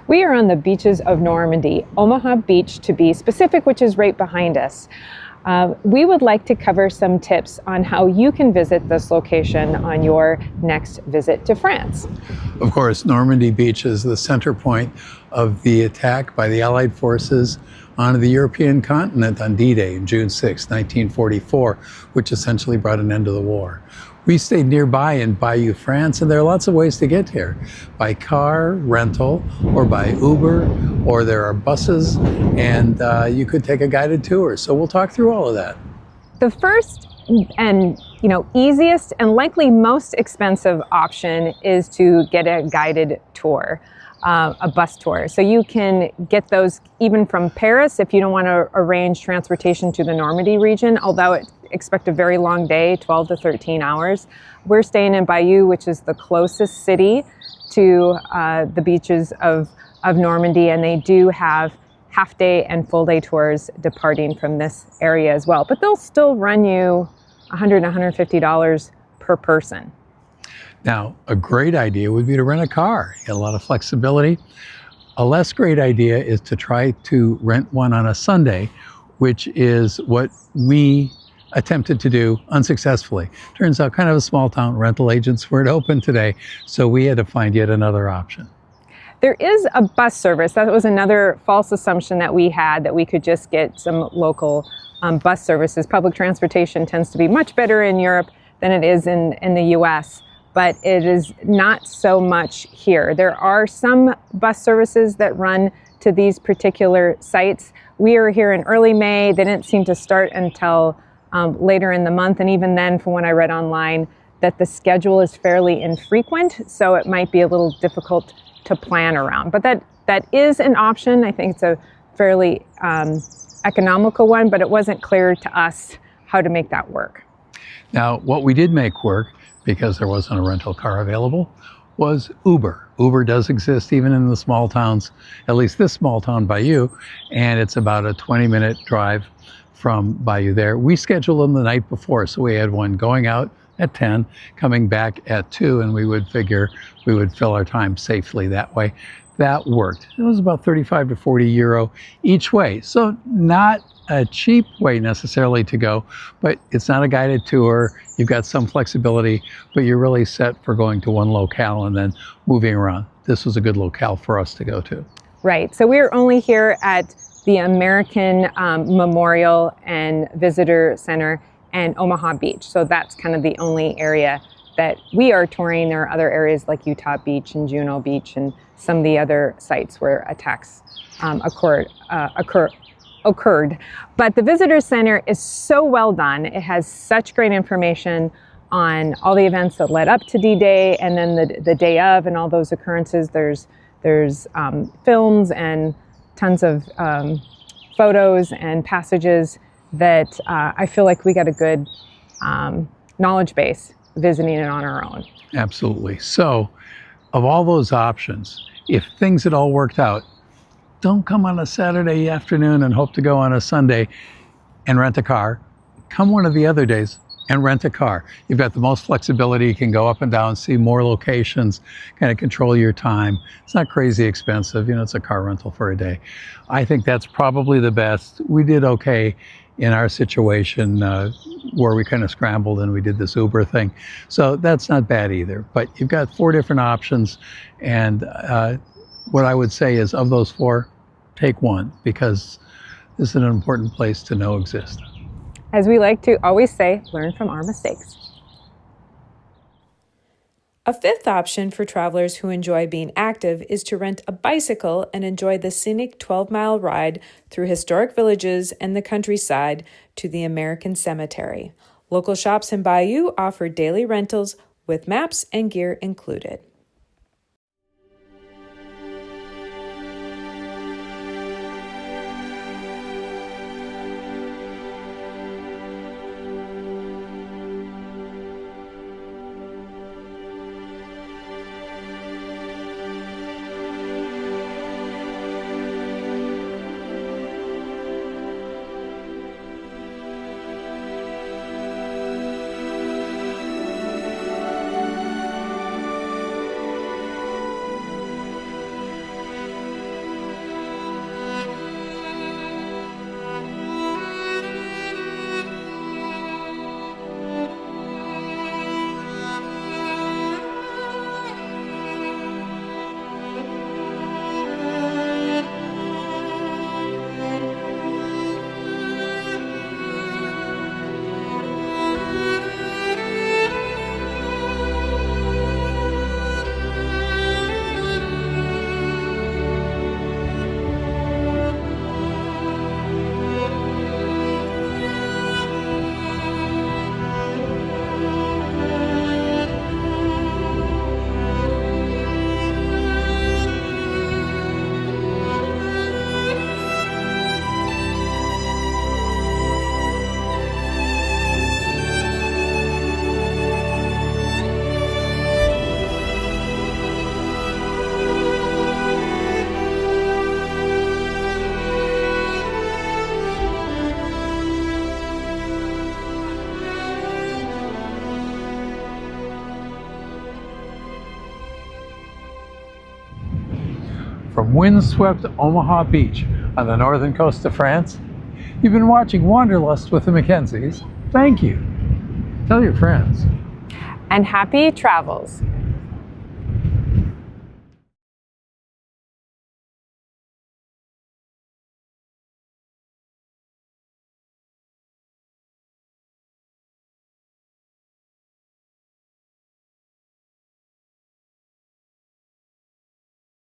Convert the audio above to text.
We are on the beaches of Normandy, Omaha Beach to be specific, which is right behind us. We would like to cover some tips on how you can visit this location on your next visit to France. Of course, Normandy Beach is the center point of the attack by the Allied forces on the European continent on D-Day, June 6, 1944, which essentially brought an end to the war. We stayed nearby in Bayeux, France, and there are lots of ways to get here. By car, rental, or by Uber, or there are buses, and you could take a guided tour. So we'll talk through all of that. The first and easiest and likely most expensive option is to get a guided tour, a bus tour. So you can get those even from Paris if you don't want to arrange transportation to the Normandy region, although expect a very long day, 12 to 13 hours. We're staying in Bayeux, which is the closest city to the beaches of Normandy, and they do have half-day and full-day tours departing from this area as well. But they'll still run you $100, $150 per person. Now, a great idea would be to rent a car. You get a lot of flexibility. A less great idea is to try to rent one on a Sunday, which is what we attempted to do unsuccessfully. Turns out kind of a small town, rental agents weren't open today, so we had to find yet another option. There is a bus service. That was another false assumption that we had, that we could just get some local bus services. Public transportation tends to be much better in Europe than it is in the US, but it is not so much here. There are some bus services that run to these particular sites. We are here in early May. They didn't seem to start until later in the month, and even then, from what I read online, that the schedule is fairly infrequent, so it might be a little difficult to plan around. But that is an option. I think it's a fairly economical one, but it wasn't clear to us how to make that work. Now, what we did make work, because there wasn't a rental car available, was Uber. Uber does exist even in the small towns, at least this small town, Bayeux, and it's about a 20-minute drive from Bayeux there. We scheduled them the night before, so we had one going out at 10, coming back at 2, and we would figure we would fill our time safely that way. That worked. It was about 35 to 40 euro each way. So not a cheap way necessarily to go, but it's not a guided tour. You've got some flexibility, but you're really set for going to one locale and then moving around. This was a good locale for us to go to. Right. So we're only here at the American Memorial and Visitor Center and Omaha Beach. So that's kind of the only area that we are touring. There are other areas like Utah Beach and Juneau Beach and some of the other sites where attacks occurred. But the Visitor Center is so well done. It has such great information on all the events that led up to D-Day and then the day of and all those occurrences. There's films and tons of photos and passages that I feel like we got a good knowledge base visiting it on our own. Absolutely. So of all those options, if things had all worked out, don't come on a Saturday afternoon and hope to go on a Sunday and rent a car. Come one of the other days and rent a car. You've got the most flexibility. You can go up and down, see more locations, kind of control your time. It's not crazy expensive. It's a car rental for a day. I think that's probably the best. We did okay in our situation where we kind of scrambled and we did this Uber thing. So that's not bad either. But you've got 4 different options. And what I would say is, of those 4, take one, because this is an important place to know exists. As we like to always say, learn from our mistakes. A fifth option for travelers who enjoy being active is to rent a bicycle and enjoy the scenic 12-mile ride through historic villages and the countryside to the American Cemetary. Local shops in Bayeux offer daily rentals with maps and gear included. from windswept Omaha Beach on the northern coast of France. You've been watching Wanderlust with the Mackenzies. Thank you. Tell your friends. And happy travels.